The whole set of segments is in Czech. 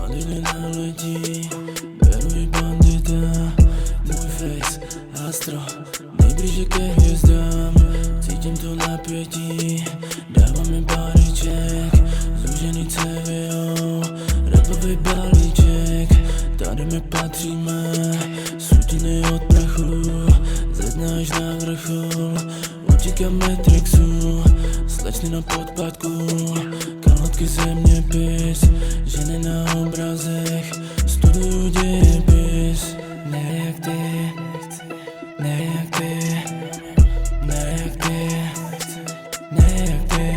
Bandiny naletí, beruj bandita. Můj face, astro, nejblíže ke hvězdám. Cítím to napětí, dává mi balíček. Zúžený CVO, rapovej balíček. Tady my patříme, sutiny od prachu. Ze dna až na vrchol, utíkám Matrixu. Slečny na podpadku, kalhotky zeměpis. Ženy na obrazech, studuju dějepis. Ne jak ty, ne jak ty, ne jak ty, ne jak ty,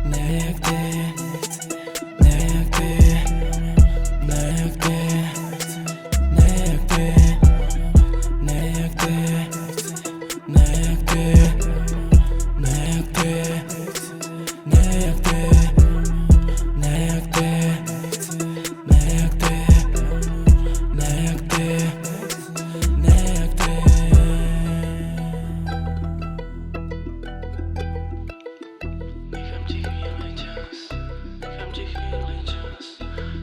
ne jak ty, ne jak ty, ne jak ty, ne jak ty, ne jak ty, ne jak ty, ne jak ty, ne jak ty, ne jak ty, ne jak ty, ne jak ty, ne jak ty. Nechám ti chvíli čas, nechám ti chvíli čas,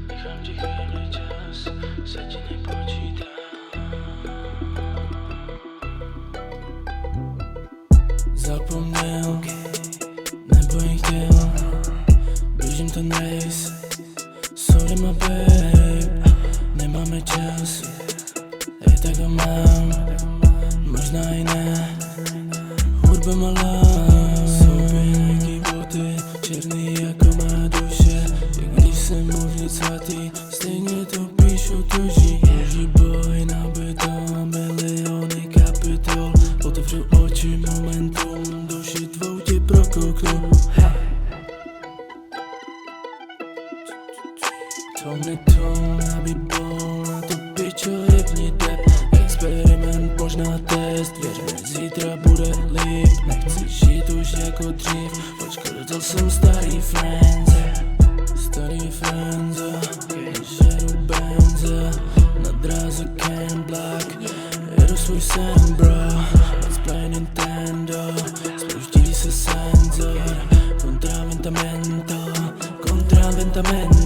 nechám ti chvíli čas, se ti nepočítá. Zapomněl, nebo jen chtěl, běžím ten race. Sorry my babe, nemáme čas, ej tak ho mám, možná i ne. Hudba malá, soupěnky boty, černý jako má duše. I když jsem uvnitř svatý, stejně to píšu tuží. Boží boj nabito, miliony kapitol. Otevřu oči momentum, duši tvou ti prokouknu. Tone tone, aby bol, na to pičo jebnite. Experiment, možná test, věř mi, zítra bude líp. Nechci žít už jako dřív, počkal jsem starý friends. Starý friends, žeru benza, na dráze Ken Black. Jedu svůj sen bro, let's play Nintendo. Spouští se senzor, contraventamento, contraventamento.